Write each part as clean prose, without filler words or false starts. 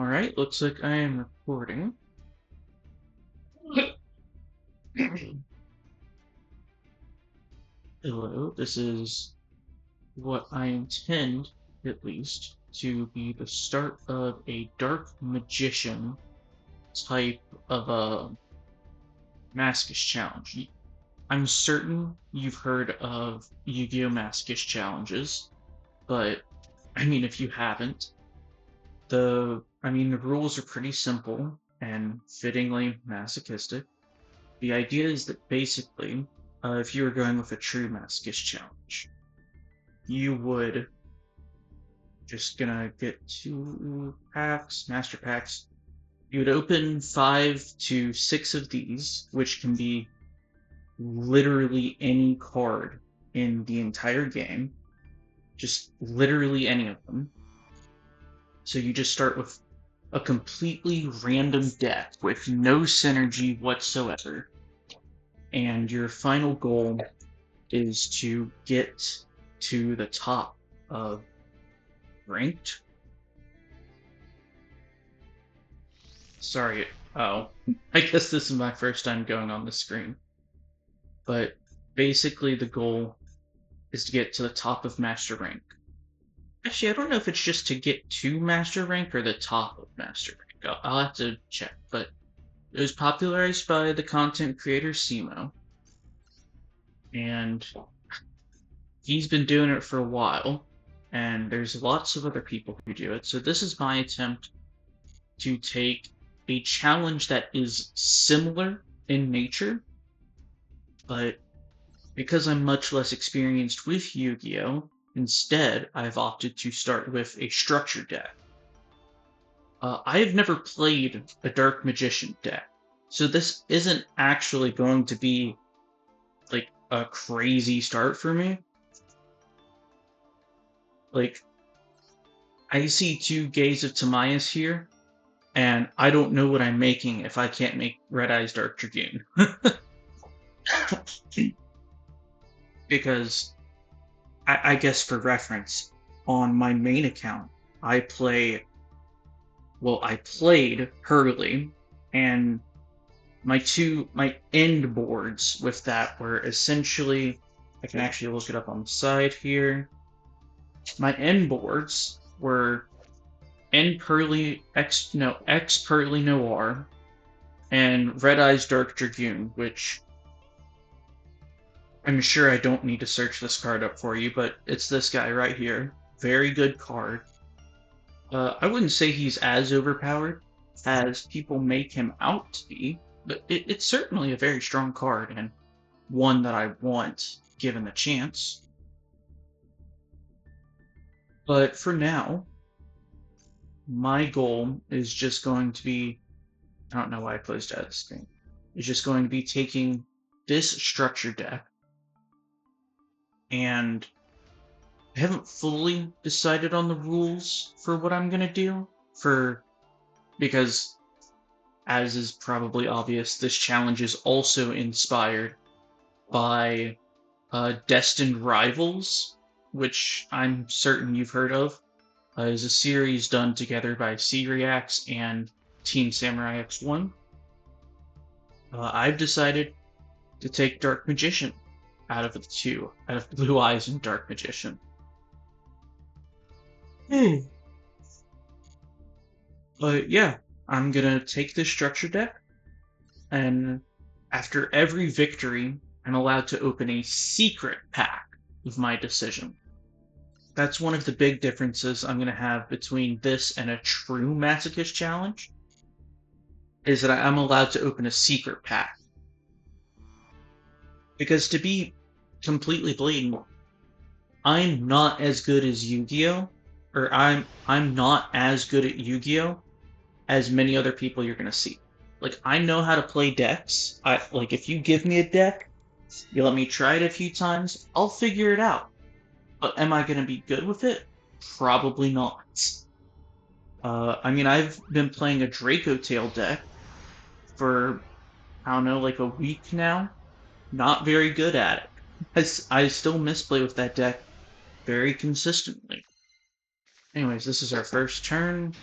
Alright, looks like I am recording. Hello, this is what I intend, at least, to be the start of a Dark Magician type of a Masochist challenge. I'm certain you've heard of Yu-Gi-Oh! Masochist challenges, but, if you haven't, the rules are pretty simple and fittingly masochistic. The idea is that basically, if you were going with a true masochist challenge, you would just gonna get 2 packs, master packs. You would open 5 to 6 of these, which can be literally any card in the entire game. Just literally any of them. So you just start with a completely random deck with no synergy whatsoever. And your final goal is to get to the top of ranked. Sorry, oh, I guess this is my first time going on the screen. But basically the goal is to get to the top of master rank. Actually, I don't know if it's just to get to master rank or the top of master rank. I'll have to check, but it was popularized by the content creator Simo, and he's been doing it for a while, and there's lots of other people who do it. So this is my attempt to take a challenge that is similar in nature, but because I'm much less experienced with Yu-Gi-Oh!, instead I've opted to start with a structure deck. I have never played a Dark Magician deck, so this isn't actually going to be like a crazy start for me. Like, I see 2 Gaze of Timaeus here, and I don't know what I'm making if I can't make Red Eyes Dark Dragoon. Because, I guess for reference, on my main account, I played Hurley, and my end boards with that were essentially, I can actually look it up on the side here. My end boards were X Pearly Noir and Red Eyes Dark Dragoon, which I'm sure I don't need to search this card up for you, but it's this guy right here. Very good card. I wouldn't say he's as overpowered as people make him out to be, but it's certainly a very strong card and one that I want given the chance. But for now, my goal is just going to be, I don't know why I closed out of the screen, is just going to be taking this structure deck, and I haven't fully decided on the rules for what I'm going to do, because, as is probably obvious, this challenge is also inspired by Destined Rivals, which I'm certain you've heard of. Is a series done together by C-Reacts and Team Samurai X1. I've decided to take Dark Magician out of the two, out of Blue Eyes and Dark Magician. But yeah, I'm gonna take this structure deck, and after every victory, I'm allowed to open a secret pack of my decision. That's one of the big differences I'm going to have between this and a true Masochist challenge, is that I'm allowed to open a secret pack. Because to be completely blatant, I'm not as good as Yu-Gi-Oh! Or I'm not as good at Yu-Gi-Oh! As many other people you're going to see. Like, I know how to play decks. Like, if you give me a deck, you let me try it a few times, I'll figure it out. But am I going to be good with it? Probably not. I've been playing a Draco Tail deck for, I don't know, like a week now. Not very good at it. I still misplay with that deck very consistently. Anyways, this is our first turn.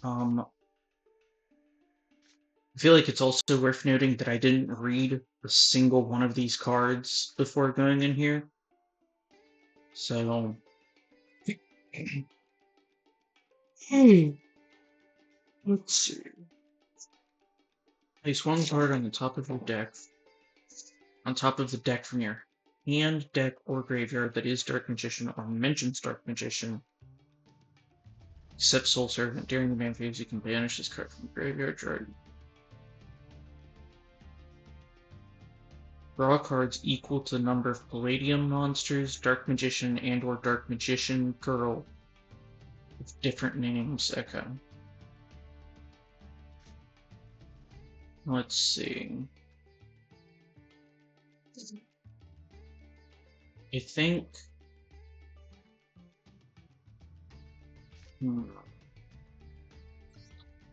I feel like it's also worth noting that I didn't read a single one of these cards before going in here. So, let's see. Place one card on the top of your deck, on top of the deck from your hand, deck, or graveyard that is Dark Magician or mentions Dark Magician. Except Soul Servant. During the main phase, you can banish this card from the graveyard. Draw cards equal to the number of Palladium monsters, Dark Magician, and or Dark Magician Girl with different names. Okay. Let's see. I think...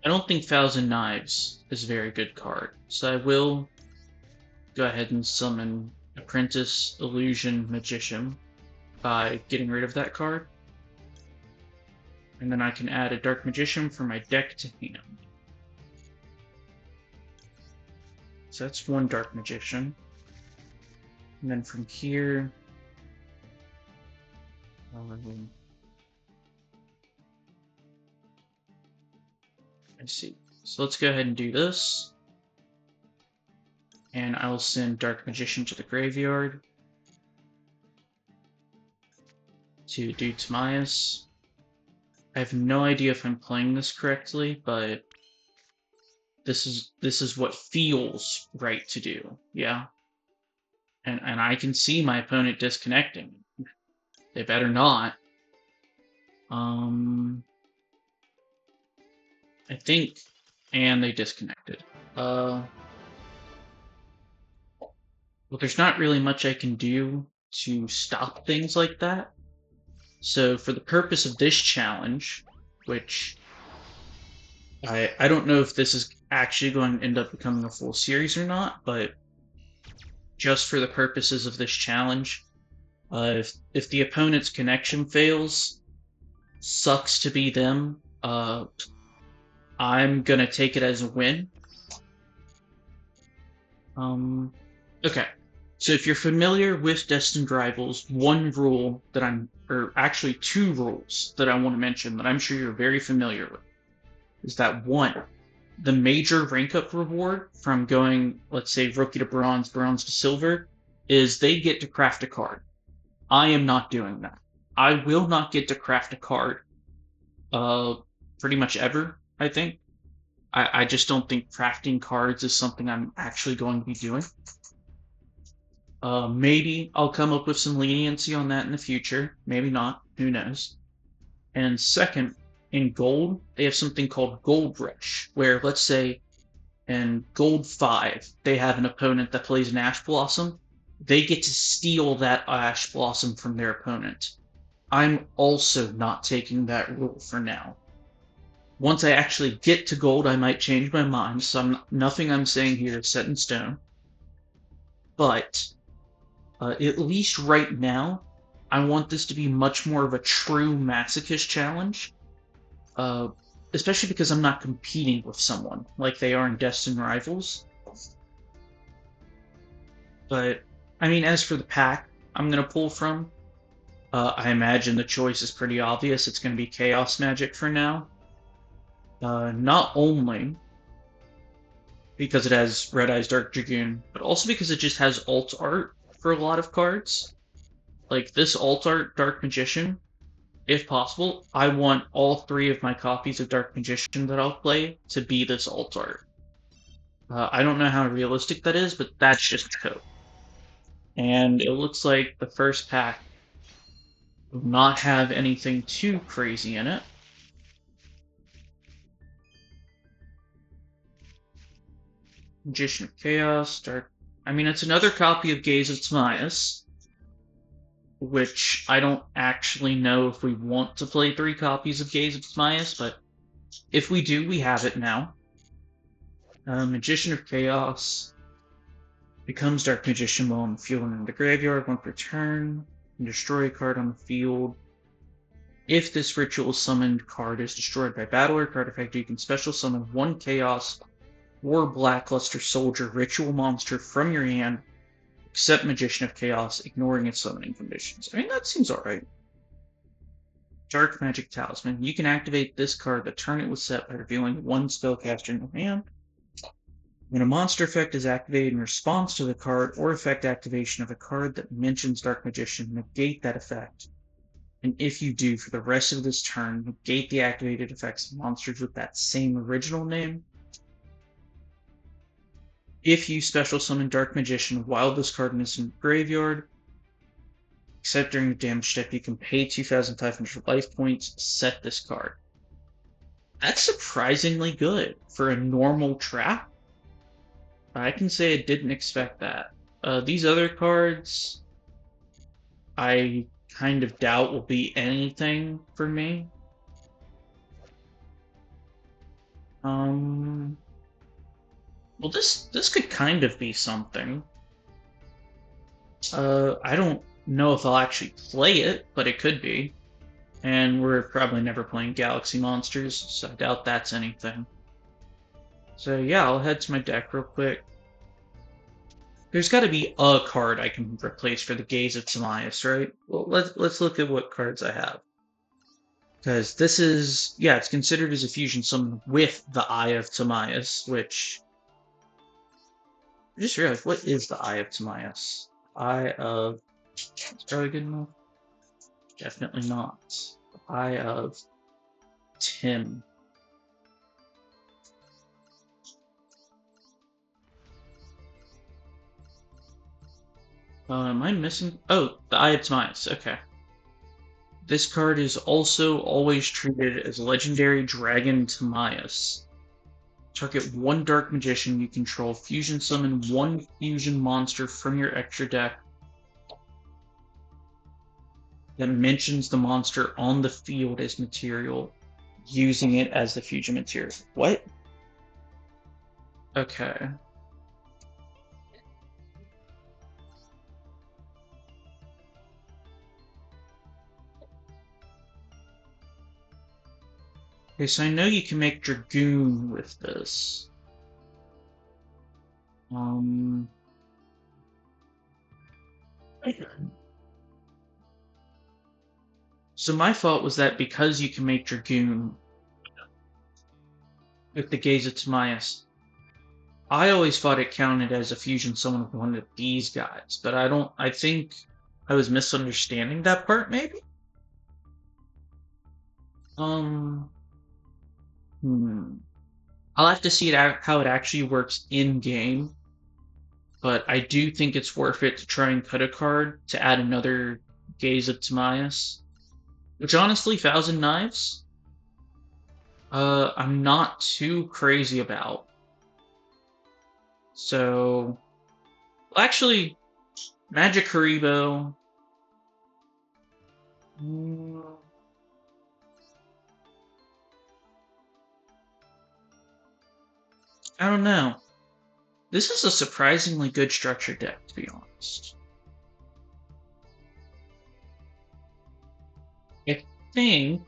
I don't think Thousand Knives is a very good card, so I will go ahead and summon Apprentice Illusion Magician by getting rid of that card. And then I can add a Dark Magician from my deck to hand. So that's one Dark Magician. And then from here... I see. So let's go ahead and do this. And I will send Dark Magician to the graveyard to do Timaeus. I have no idea if I'm playing this correctly, but this is what feels right to do, yeah? And I can see my opponent disconnecting. They better not. I think, and they disconnected. Well, there's not really much I can do to stop things like that. So for the purpose of this challenge, which I don't know if this is actually going to end up becoming a full series or not, but just for the purposes of this challenge, if the opponent's connection fails, sucks to be them. I'm gonna take it as a win. Okay. So if you're familiar with Destined Rivals, one rule that or actually two rules that I want to mention that I'm sure you're very familiar with, is that one, the major rank up reward from going, let's say, Rookie to Bronze, Bronze to Silver, is they get to craft a card. I am not doing that. I will not get to craft a card pretty much ever, I think. I just don't think crafting cards is something I'm actually going to be doing. Maybe I'll come up with some leniency on that in the future. Maybe not. Who knows? And second, in Gold, they have something called Gold Rush, where, let's say, in Gold 5, they have an opponent that plays an Ash Blossom. They get to steal that Ash Blossom from their opponent. I'm also not taking that rule for now. Once I actually get to Gold, I might change my mind, so nothing I'm saying here is set in stone. But at least right now, I want this to be much more of a true Masochist challenge. Especially because I'm not competing with someone like they are in Destined Rivals. But, I mean, as for the pack I'm going to pull from, I imagine the choice is pretty obvious. It's going to be Chaos Magic for now. Not only because it has Red Eyes Dark Dragoon, but also because it just has alt art for a lot of cards. Like this alt art Dark Magician, if possible, I want all 3 of my copies of Dark Magician that I'll play to be this alt art. I don't know how realistic that is, but that's just code. And it looks like the first pack will not have anything too crazy in it. Magician of Chaos, Dark... I mean, it's another copy of Gaze of Timaeus, which I don't actually know if we want to play 3 copies of Gaze of Timaeus, but if we do, we have it now. Magician of Chaos becomes Dark Magician while on the field and in the graveyard. 1 per turn. And destroy a card on the field. If this ritual summoned card is destroyed by battle or card effect, you can special summon one Chaos or Blackluster Soldier ritual monster from your hand, except Magician of Chaos, ignoring its summoning conditions. I mean, that seems alright. Dark Magic Talisman. You can activate this card the turn it was set by revealing one spellcaster in your hand. When a monster effect is activated in response to the card or effect activation of a card that mentions Dark Magician, negate that effect. And if you do, for the rest of this turn, negate the activated effects of monsters with that same original name. If you special summon Dark Magician while this card is in the graveyard, except during the damage step, you can pay 2,500 life points, set this card. That's surprisingly good for a normal trap. I can say I didn't expect that. These other cards, I kind of doubt will be anything for me. Well, this could kind of be something. I don't know if I'll actually play it, but it could be. And we're probably never playing Galaxy Monsters, so I doubt that's anything. So yeah, I'll head to my deck real quick. There's got to be a card I can replace for the Gaze of Timaeus, right? Well, let's look at what cards I have. Because this is, yeah, it's considered as a fusion summon with the Eye of Timaeus, which... I just realized, what is the Eye of Timaeus? Eye of... It's probably good enough. Definitely not. The Eye of Tim. Am I missing? Oh, the Eye of Timaeus. Okay. This card is also always treated as Legendary Dragon Timaeus. Target one Dark Magician you control. Fusion summon one fusion monster from your extra deck that mentions the monster on the field as material, using it as the fusion material. What? Okay. Okay, so I know you can make Dragoon with this. So my fault was that because you can make Dragoon with the Gaze of Timaeus, I always thought it counted as a fusion summon with one of these guys, but I think I was misunderstanding that part, maybe? I'll have to see how it actually works in-game, but I do think it's worth it to try and cut a card to add another Gaze of Timaeus. Which, honestly, Thousand Knives, I'm not too crazy about. So, well, actually, Magic Haribo... I don't know. This is a surprisingly good structured deck, to be honest. I think...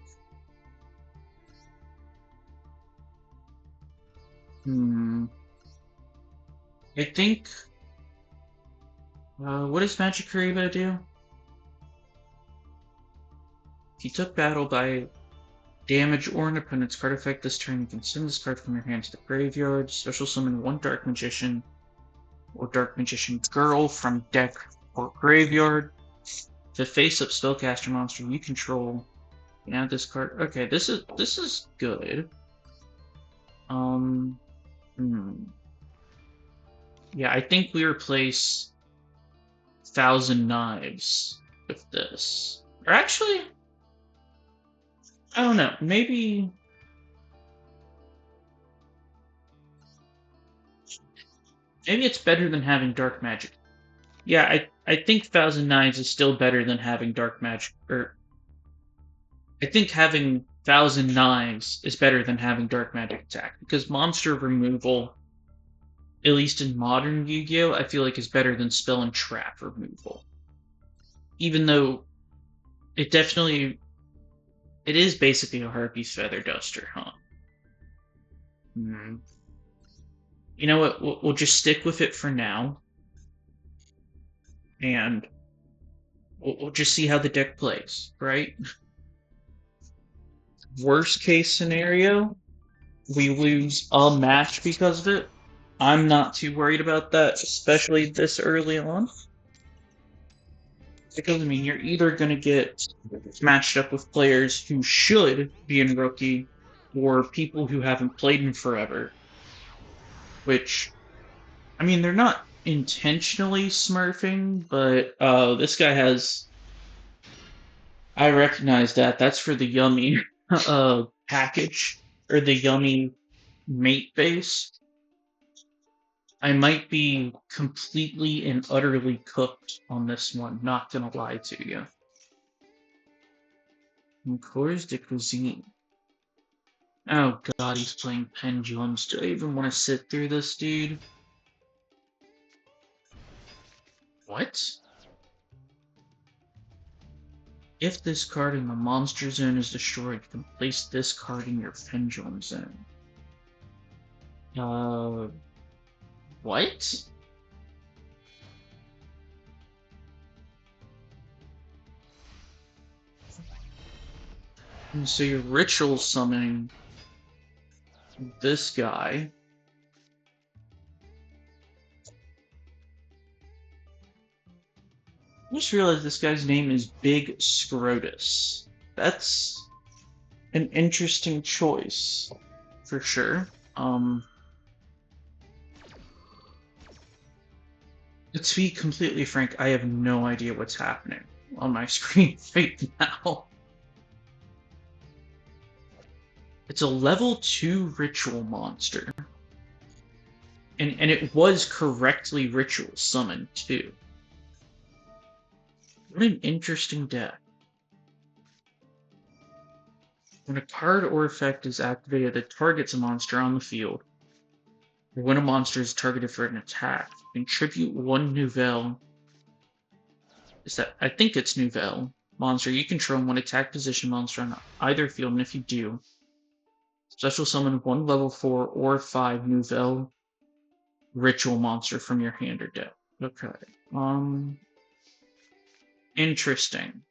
I think... what does Magic Haribo do? If you took battle by damage or an opponent's card effect this turn, you can send this card from your hand to the graveyard, special summon one Dark Magician or Dark Magician Girl from deck or graveyard. To face up spellcaster monster you control, you can add this card. Okay, this is good. Yeah, I think we replace Thousand Knives with this. Or actually, I don't know, maybe... Maybe it's better than having Dark Magic. Yeah, I think Thousand Knives is still better than having Dark Magic, or... I think having Thousand Knives is better than having Dark Magic attack, because monster removal, at least in modern Yu-Gi-Oh!, I feel like is better than spell and trap removal. Even though it definitely... It is basically a Harpy's Feather Duster, huh? Hmm. You know what? We'll just stick with it for now, and we'll just see how the deck plays, right? Worst case scenario, we lose a match because of it. I'm not too worried about that, especially this early on. Because, I mean, you're either going to get matched up with players who should be in Rookie or people who haven't played in forever, which, I mean, they're not intentionally smurfing, but this guy has. I recognize that. That's for the yummy package, or the yummy mate base. I might be completely and utterly cooked on this one, not gonna lie to you. Cours de cuisine. Oh god, he's playing pendulums. Do I even want to sit through this, dude? What? If this card in the monster zone is destroyed, you can place this card in your pendulum zone. What? And so you're ritual summoning this guy. I just realized this guy's name is Big Scrotus. That's an interesting choice, for sure. To be completely frank, I have no idea what's happening on my screen right now. It's a level 2 ritual monster. And it was correctly ritual summoned, too. What an interesting deck. When a card or effect is activated that targets a monster on the field, or when a monster is targeted for an attack, contribute 1 Nouvelle. I think it's Nouvelle. Monster you control one attack position monster on either field, and if you do, special summon 1 level 4 or 5 Nouvelle ritual monster from your hand or deck. Okay. Interesting.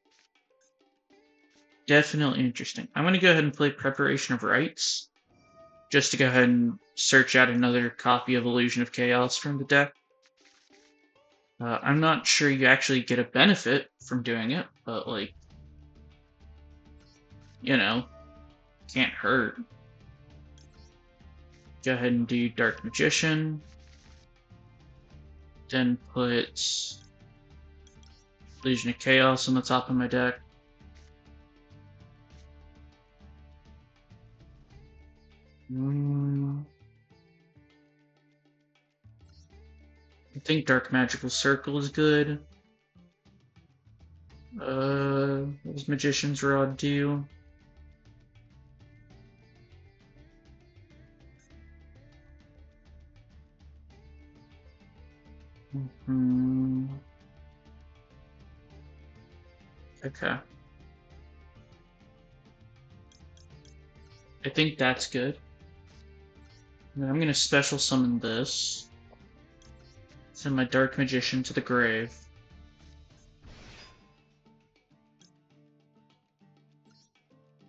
Definitely interesting. I'm going to go ahead and play Preparation of Rites, just to go ahead and search out another copy of Illusion of Chaos from the deck. I'm not sure you actually get a benefit from doing it, but, like, you know, can't hurt. Go ahead and do Dark Magician. Then put Illusion of Chaos on the top of my deck. I think Dark Magical Circle is good. What does Magician's Rod do? Okay. I think that's good. And then I'm gonna special summon this. Send my Dark Magician to the grave.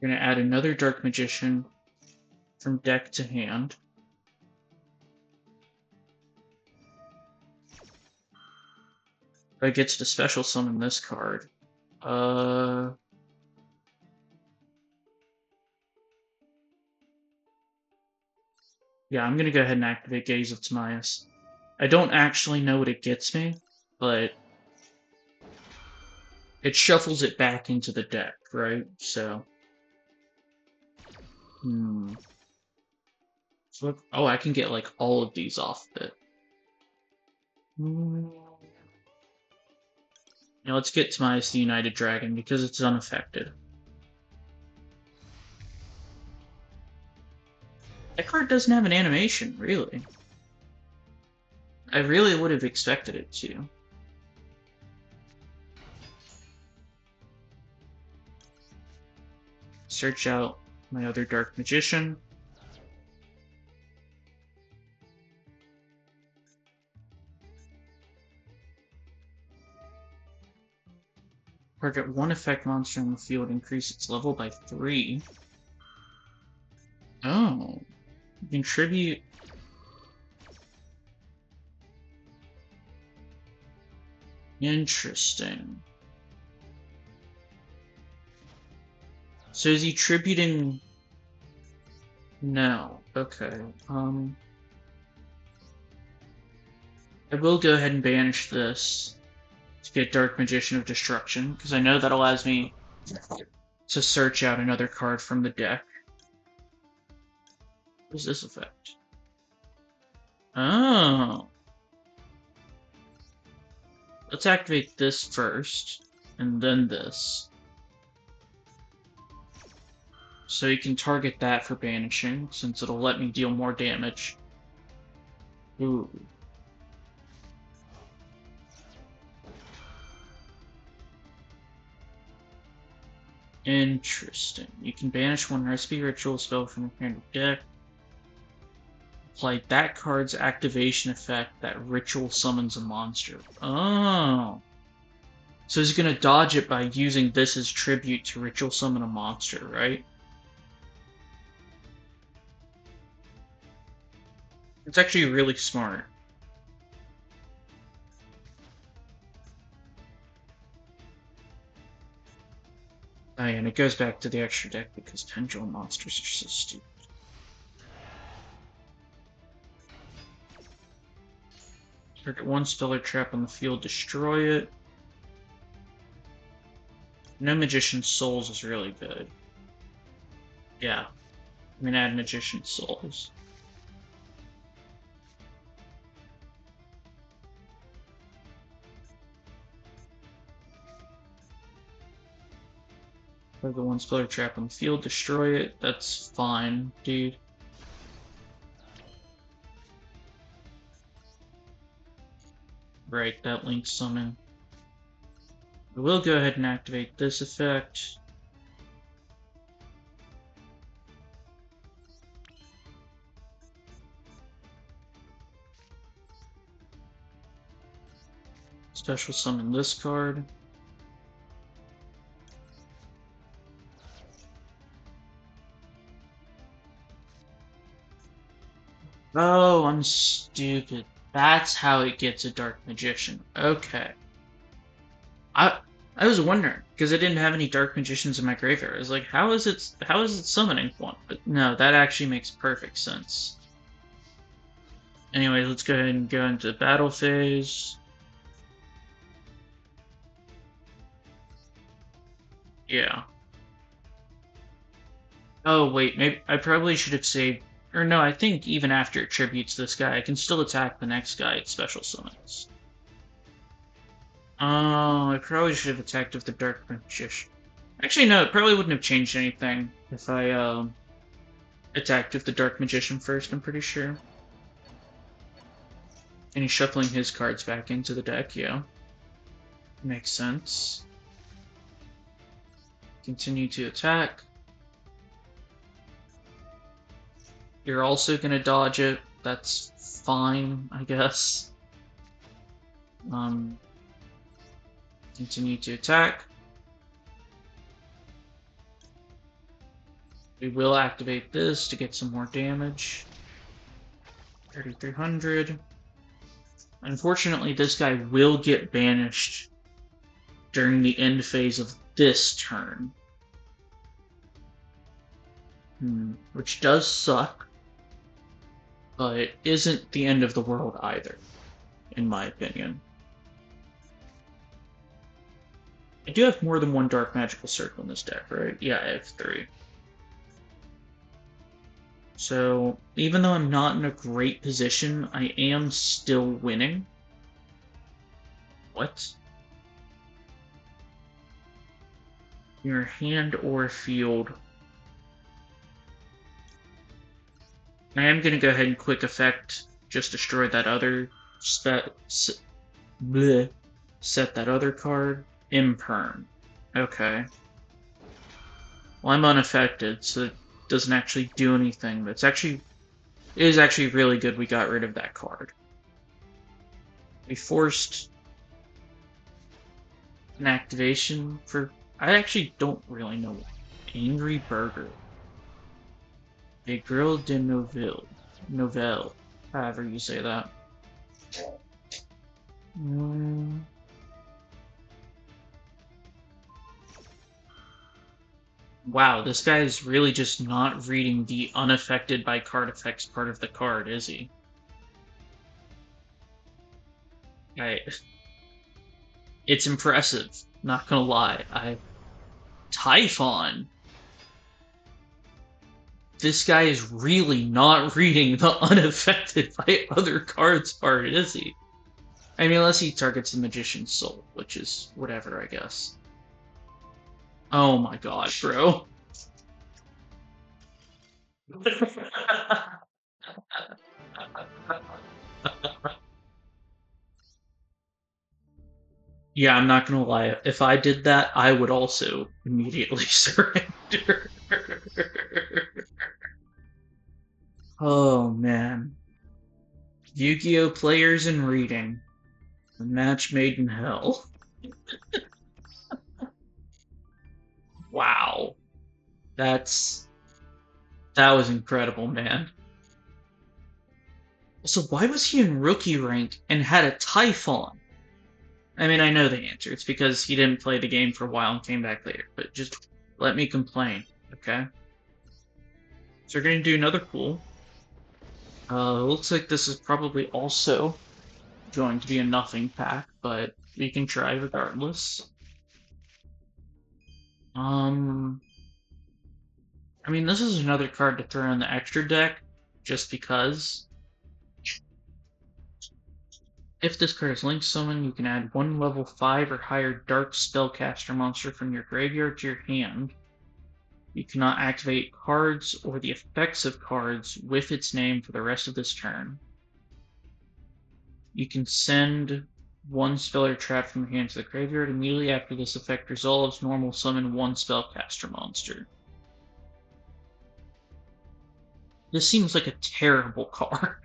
We're gonna add another Dark Magician from deck to hand. I get to special summon this card. Yeah, I'm gonna go ahead and activate Gaze of Timaeus. I don't actually know what it gets me, but it shuffles it back into the deck, right? So, So, oh, I can get like all of these off of it. Now let's get Timaeus the United Dragon because it's unaffected. That card doesn't have an animation, really. I really would have expected it to. search out my other Dark Magician. Target one effect monster in the field, increase its level by 3. Oh. Contribute. Interesting. So is he tributing? No. Okay. I will go ahead and banish this to get Dark Magician of Destruction, because I know that allows me to search out another card from the deck. What is this effect? Oh. Let's activate this first, and then this. So you can target that for banishing, since it'll let me deal more damage. Ooh. Interesting. You can banish one Recipe Ritual spell from your hand or deck. Apply that card's activation effect that ritual summons a monster. Oh. So he's gonna dodge it by using this as tribute to ritual summon a monster, right? It's actually really smart. Oh, yeah, and it goes back to the extra deck because pendulum monsters are so stupid. Target one spell or trap on the field, destroy it. No Magician's Souls is really good. Yeah. I'm gonna add Magician's Souls. Target one spell or trap on the field, destroy it. That's fine, dude. Right, that Link Summon. I will go ahead and activate this effect. Special summon this card. Oh, I'm stupid. That's how it gets a Dark Magician. Okay. I I was wondering, because I didn't have any Dark Magicians in my graveyard. I was like, how is it summoning one? But no, that actually makes perfect sense. Anyway, let's go ahead and go into the battle phase. Yeah. Oh, wait, maybe I probably should have saved... Or no, I think even after it tributes this guy, I can still attack the next guy at special summons. Oh, I probably should have attacked with the Dark Magician. Actually, no, it probably wouldn't have changed anything if I attacked with the Dark Magician first, I'm pretty sure. And he's shuffling his cards back into the deck, yeah. Makes sense. Continue to attack. You're also gonna dodge it. That's fine, I guess. Continue to attack. We will activate this to get some more damage. 3,300. Unfortunately, this guy will get banished during the end phase of this turn. Which does suck, but it isn't the end of the world either, in my opinion. I do have more than one Dark Magical Circle in this deck, right? Yeah, I have 3. So, even though I'm not in a great position, I am still winning. What? Your hand or field. I am going to go ahead and quick effect, just destroy that other set that other card. Imperm. Okay. Well, I'm unaffected, so it doesn't actually do anything. It is actually really good we got rid of that card. We forced an activation for... I actually don't really know. Angry Burger. A Girl de Novelle. However you say that. Wow, this guy is really just not reading the unaffected by card effects part of the card, is he? It's impressive, not gonna lie. Typhon. This guy is really not reading the unaffected by other cards part, is he? I mean, unless he targets the Magician's Soul, which is whatever, I guess. Oh my god, bro. Yeah, I'm not gonna lie. If I did that, I would also immediately surrender. Oh man. Yu-Gi-Oh! Players and reading. A match made in hell. Wow. That was incredible, man. So why was he in rookie rank and had a Typhon? I mean, I know the answer. It's because he didn't play the game for a while and came back later. But just let me complain, okay? So we're gonna do another pool. Looks like this is probably also going to be a nothing pack, but we can try regardless. I mean, this is another card to throw in the extra deck, just because. If this card is linked to someone, you can add one level 5 or higher dark spellcaster monster from your graveyard to your hand. You cannot activate cards or the effects of cards with its name for the rest of this turn. You can send one spell or trap from your hand to the graveyard. Immediately after this effect resolves, normal summon one spellcaster monster. This seems like a terrible card.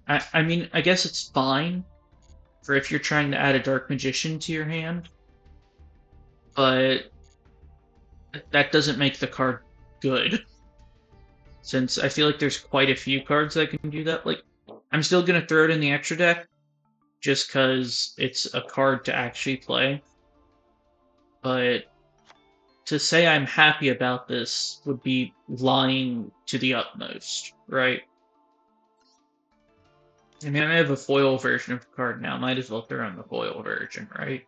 I mean, I guess it's fine for if you're trying to add a Dark Magician to your hand, but that doesn't make the card good. Since I feel like there's quite a few cards that can do that. Like, I'm still gonna throw it in the extra deck, just because it's a card to actually play. But to say I'm happy about this would be lying to the utmost, right? I mean, I have a foil version of the card now. Might as well throw in the foil version, right?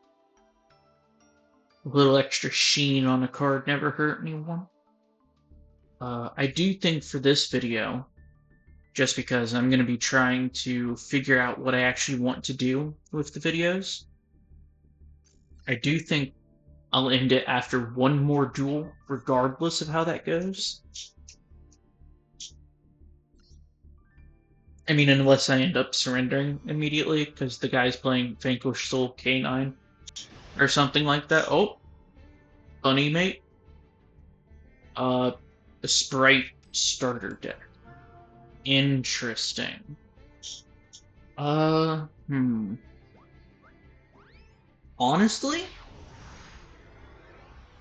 A little extra sheen on a card never hurt anyone. I do think for this video, just because I'm going to be trying to figure out what I actually want to do with the videos, I do think I'll end it after one more duel, regardless of how that goes. I mean, unless I end up surrendering immediately, because the guy's playing Vanquish Soul K9 or something like that. Oh, Bunny Mate. The Sprite starter deck. Interesting. Honestly,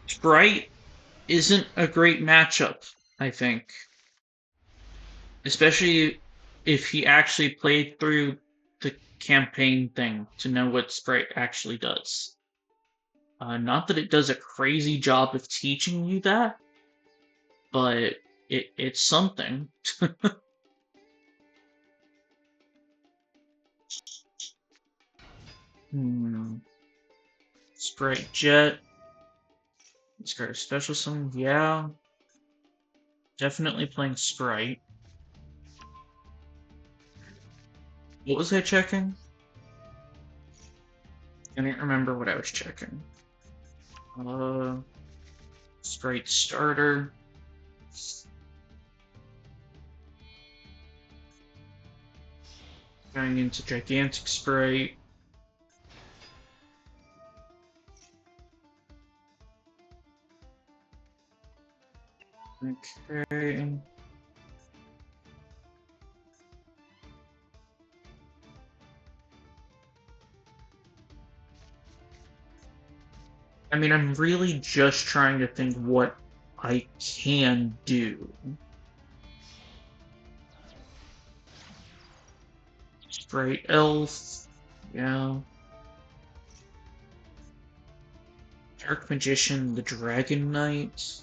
Sprite isn't a great matchup, I think. Especially if he actually played through the campaign thing to know what Sprite actually does. Not that it does a crazy job of teaching you that, but it's something. Sprite Jet. Discard a special summon. Yeah. Definitely playing Sprite. What was I checking? I don't remember what I was checking. Sprite starter. Going into Gigantic Sprite. Okay. I mean, I'm really just trying to think what I can do. Sprite Elf. Yeah. Dark Magician, the Dragon Knight.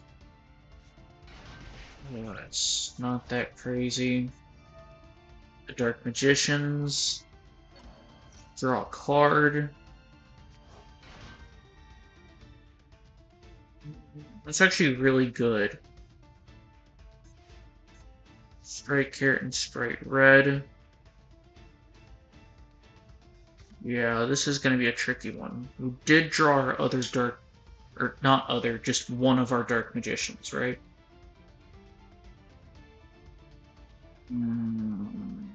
Oh, that's not that crazy. The Dark Magicians. Draw a card. That's actually really good. Sprite Carrot and Sprite Red. Yeah, this is going to be a tricky one. We did draw our other dark, or not other, just one of our Dark Magicians, right? Hmm.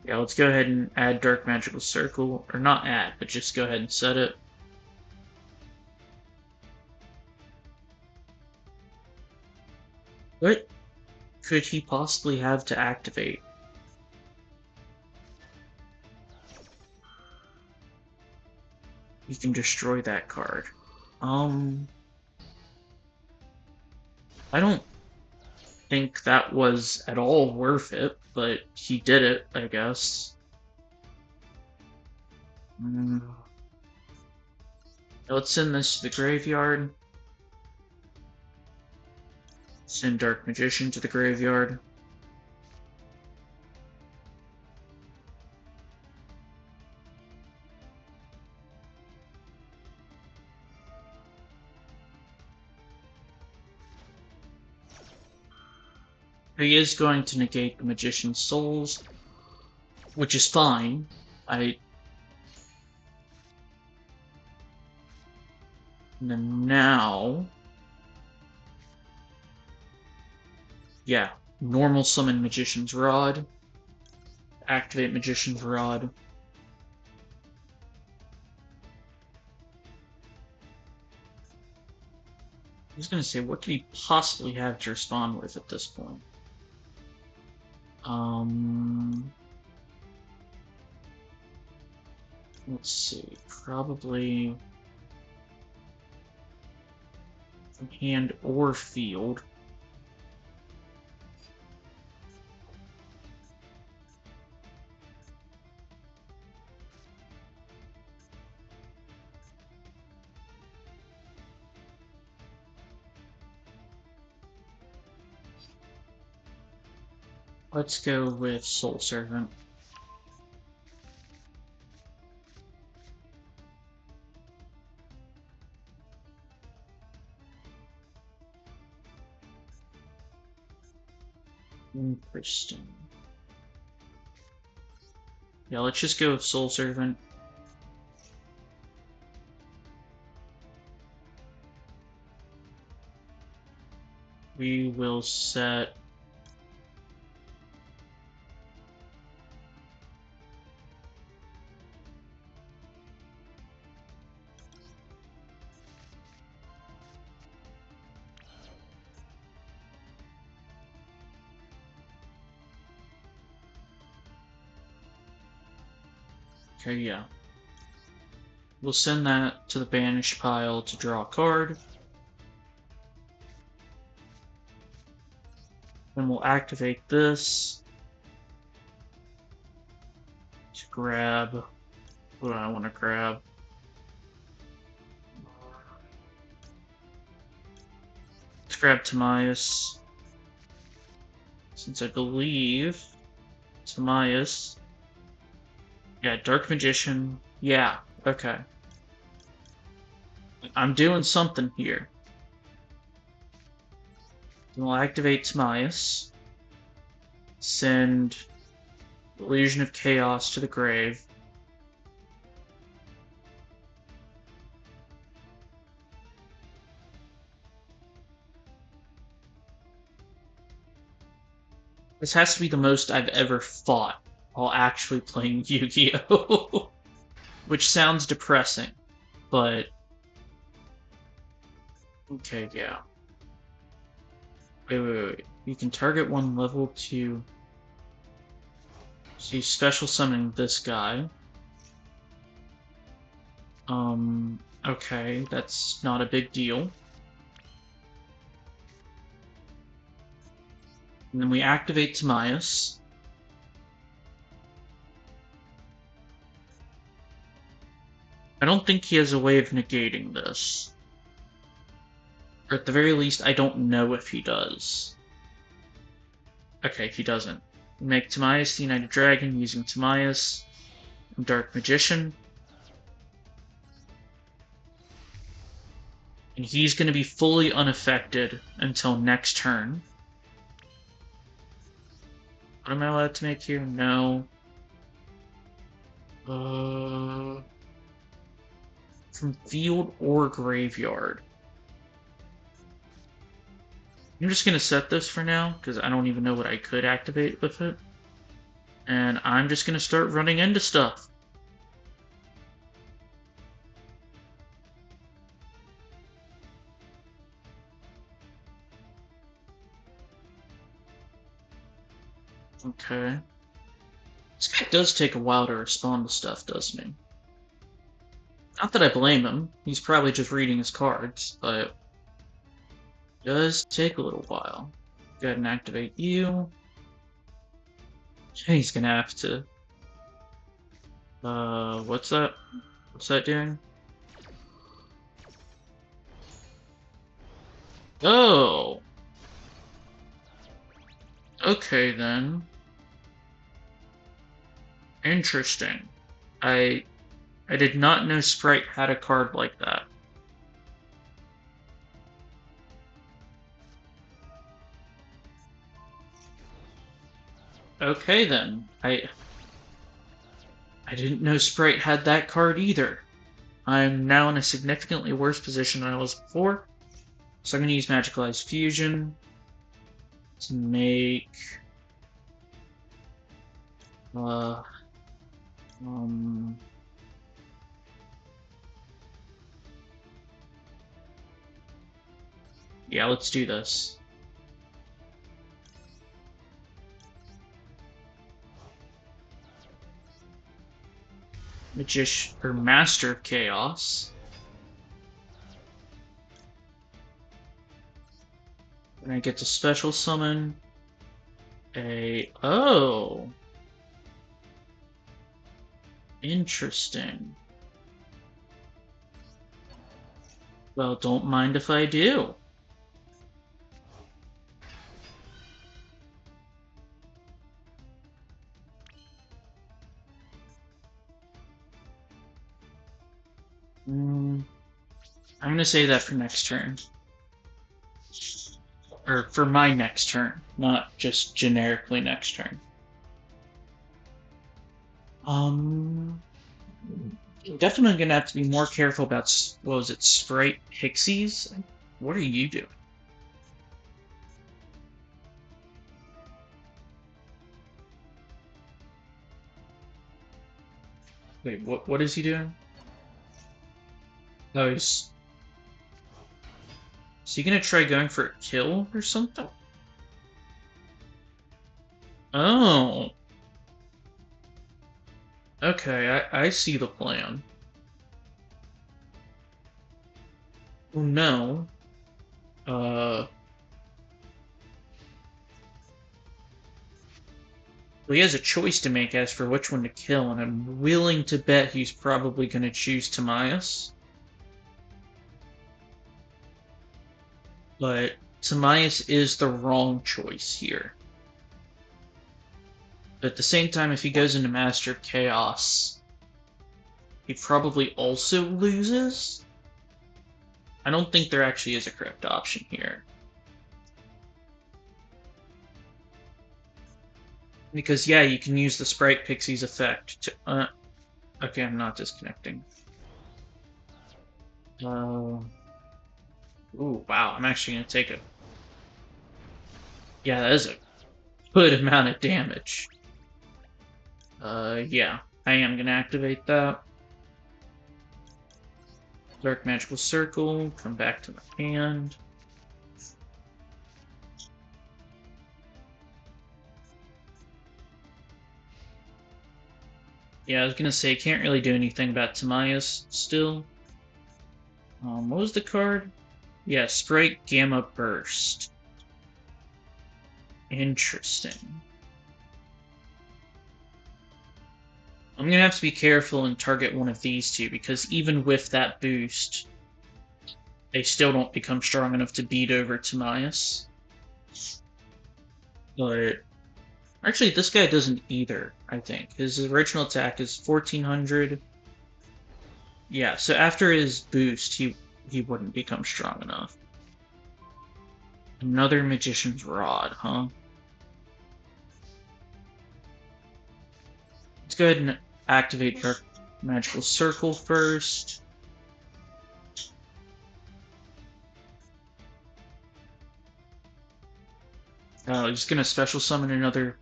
Yeah, let's go ahead and add Dark Magical Circle. Or not add, but just go ahead and set it. What could he possibly have to activate? You can destroy that card. I don't think that was at all worth it, but he did it, I guess. Mm. Let's send this to the graveyard. Send Dark Magician to the graveyard. He is going to negate the Magician's Souls, which is fine. And then now... Yeah, normal summon Magician's Rod. Activate Magician's Rod. I was gonna say, what could he possibly have to respond with at this point? Let's see, probably from hand or field. Let's go with Soul Servant. Interesting. Yeah, let's just go with Soul Servant. We will set... Okay, yeah. We'll send that to the banished pile to draw a card. Then we'll activate this to grab... What do I want to grab? Let's grab Timaeus. Since I believe Timaeus... Yeah, Dark Magician. Yeah, okay. I'm doing something here. Then we'll activate Timaeus. Send Illusion of Chaos to the grave. This has to be the most I've ever fought while actually playing Yu-Gi-Oh! Which sounds depressing, but Okay, yeah. Wait. You can target one level to see special summoning this guy. Okay, that's not a big deal. And then we activate Timaeus. I don't think he has a way of negating this. Or at the very least, I don't know if he does. Okay, he doesn't. We make Timaeus the United Dragon using Timaeus and Dark Magician. And he's going to be fully unaffected until next turn. What am I allowed to make here? No. From field or graveyard. I'm just going to set this for now, because I don't even know what I could activate with it. And I'm just going to start running into stuff. Okay. This guy does take a while to respond to stuff, doesn't he? Not that I blame him. He's probably just reading his cards, but it does take a little while. Go ahead and activate you. He's gonna have to... what's that? What's that doing? Oh! Okay, then. Interesting. I did not know Sprite had a card like that. Okay, then. I didn't know Sprite had that card either. I'm now in a significantly worse position than I was before. So I'm going to use Magicalized Fusion to make... Uh... Um... Yeah, let's do this. Magician, or Master of Chaos. And I get to special summon a... Oh! Interesting. Well, don't mind if I do. I'm gonna save that for next turn. Or for my next turn, not just generically next turn. Definitely gonna have to be more careful about, what was it, Sprite Pixies? What are you doing? Wait, what is he doing? Oh, is he gonna try going for a kill or something? Oh. Okay, I see the plan. Oh no. Well, he has a choice to make as for which one to kill, and I'm willing to bet he's probably gonna choose Timaeus. But Timaeus is the wrong choice here. But at the same time, if he goes into Master of Chaos, he probably also loses? I don't think there actually is a correct option here. Because, yeah, you can use the Sprite Pixies effect to... okay, I'm not disconnecting. Ooh, wow, I'm actually gonna take a... Yeah, that is a good amount of damage. Yeah, I am gonna activate that. Dark Magical Circle, come back to my hand. Yeah, I was gonna say, can't really do anything about Timaeus still. What was the card? Yeah, Sprite Gamma Burst. Interesting. I'm gonna have to be careful and target one of these two, because even with that boost, they still don't become strong enough to beat over Timaeus. But actually, this guy doesn't either, I think. His original attack is 1400. Yeah, so after his boost, he wouldn't become strong enough. Another Magician's Rod, huh? Let's go ahead and activate Dark Magical Circle first. He's gonna special summon another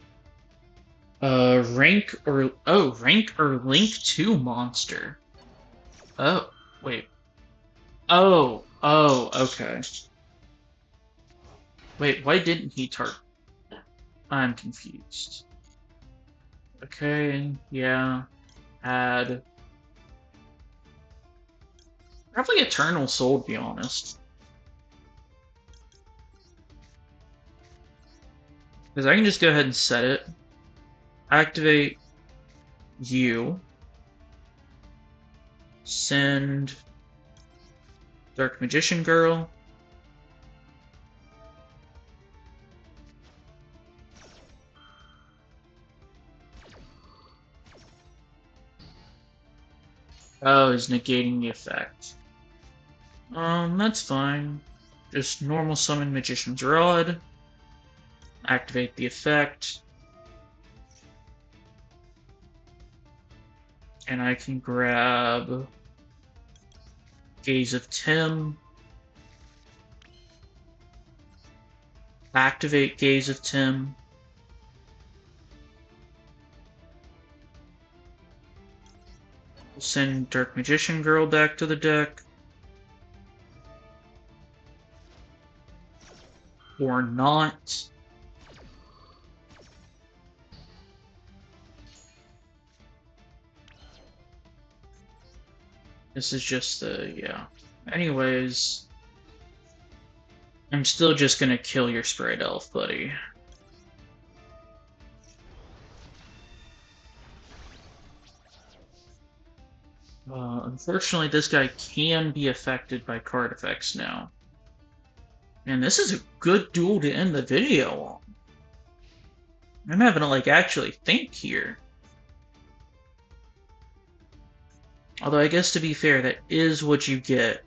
rank or Link 2 monster. Oh, wait. Oh, okay. Wait, why didn't he target? I'm confused. Okay, yeah. Add probably Eternal Soul, to be honest. Because I can just go ahead and set it. Activate you. Send Dark Magician Girl. Oh, he's negating the effect. That's fine. Just normal summon Magician's Rod. Activate the effect. And I can grab Gaze of Tim. Activate Gaze of Tim. Send Dark Magician Girl back to the deck. Or not. This is just the, yeah. Anyways, I'm still just gonna kill your Sprite Elf, buddy. Unfortunately, this guy can be affected by card effects now. And this is a good duel to end the video on. I'm having to, like, actually think here. Although, I guess to be fair, that is what you get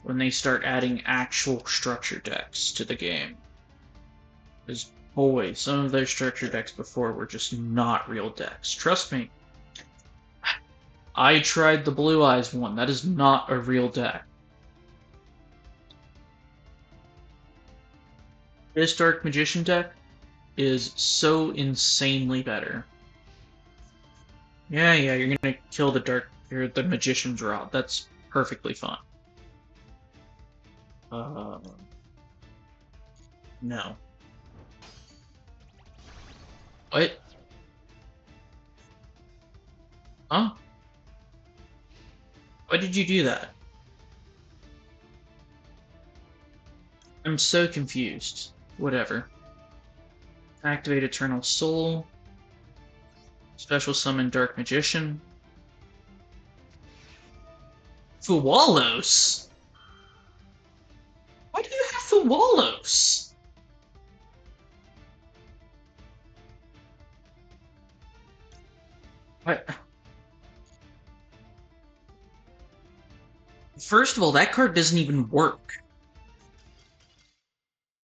when they start adding actual structure decks to the game. Because, boy, some of those structure decks before were just not real decks. Trust me. I tried the Blue Eyes one. That is not a real deck. This Dark Magician deck is so insanely better. Yeah, you're gonna kill the Magician's Rod. That's perfectly fine. No. What? Huh? Why did you do that? I'm so confused. Whatever. Activate Eternal Soul. Special summon Dark Magician. Fuwalos? Why do you have Fuwalos? What? First of all, that card doesn't even work.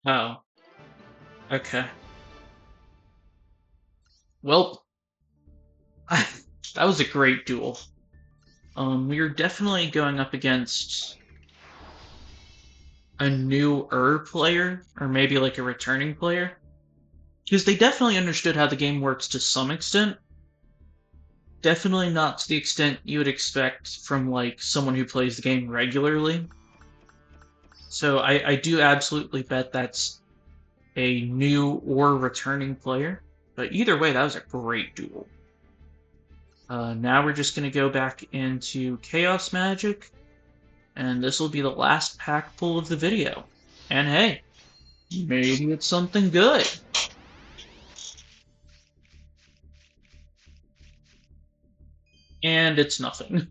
Oh. Okay. Well, that was a great duel. We are definitely going up against a newer player, or maybe like a returning player. Because they definitely understood how the game works to some extent. definitely not to the extent you would expect from like someone who plays the game regularly. So I do absolutely bet that's a new or returning player. But either way, that was a great duel. Now we're just going to go back into Chaos Magic, and this will be the last pack pull of the video. And hey, maybe it's something good. And it's nothing.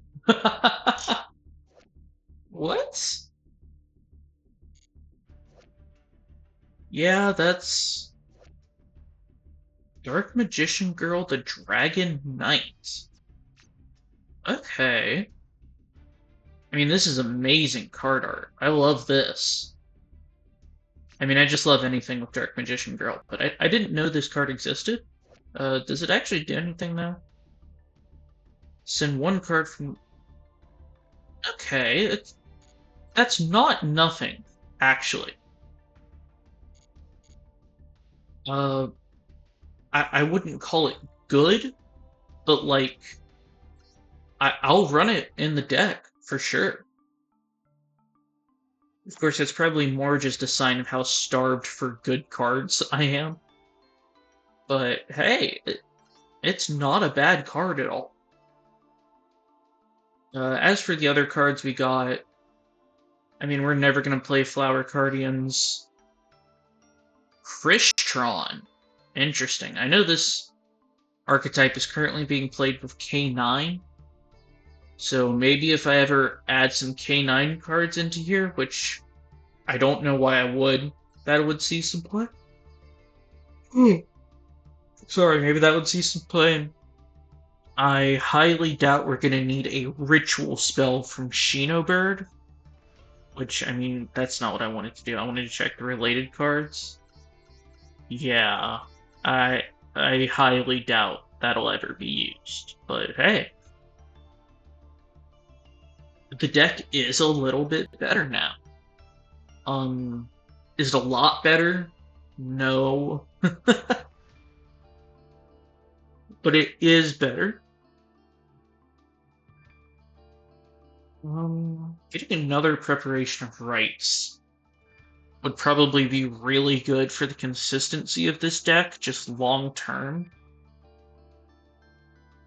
What? Yeah, that's Dark Magician Girl, the Dragon Knight. Okay. I mean, this is amazing card art. I love this. I mean, I just love anything with Dark Magician Girl, but I didn't know this card existed. Does it actually do anything now? Send one card from... Okay, that's not nothing, actually. Uh, I wouldn't call it good, but like, I'll run it in the deck, for sure. Of course, it's probably more just a sign of how starved for good cards I am. But hey, it's not a bad card at all. As for the other cards we got, I mean, we're never going to play Flower Cardians. Krishtron. Interesting. I know this archetype is currently being played with K9, so maybe if I ever add some K9 cards into here, which I don't know why I would, that would see some play. Sorry, maybe that would see some play. I highly doubt we're going to need a ritual spell from Shinobird, which, I mean, that's not what I wanted to do. I wanted to check the related cards. Yeah, I highly doubt that'll ever be used. But hey, the deck is a little bit better now. Is it a lot better? No. But it is better. Getting another preparation of rights would probably be really good for the consistency of this deck, just long term.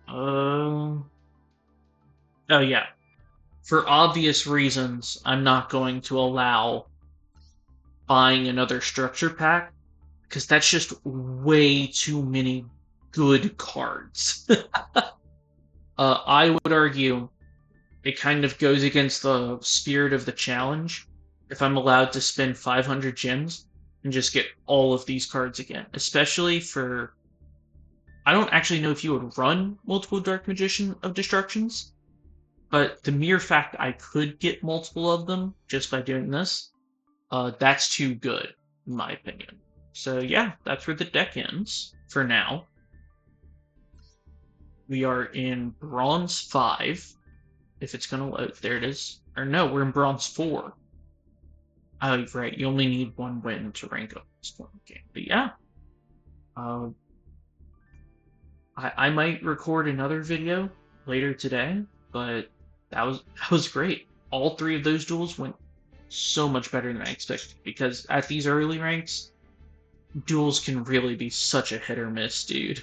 Oh yeah. For obvious reasons, I'm not going to allow buying another structure pack, because that's just way too many good cards. I would argue it kind of goes against the spirit of the challenge if I'm allowed to spend 500 gems and just get all of these cards again. Especially for... I don't actually know if you would run multiple Dark Magician of Destructions, but the mere fact I could get multiple of them just by doing this, that's too good, in my opinion. So yeah, that's where the deck ends, for now. We are in Bronze 5. If it's gonna load, there it is. Or no, we're in Bronze 4. Oh, right, you only need one win to rank up this point in the game. But yeah. I might record another video later today, but that was great. All three of those duels went so much better than I expected, because at these early ranks, duels can really be such a hit or miss, dude.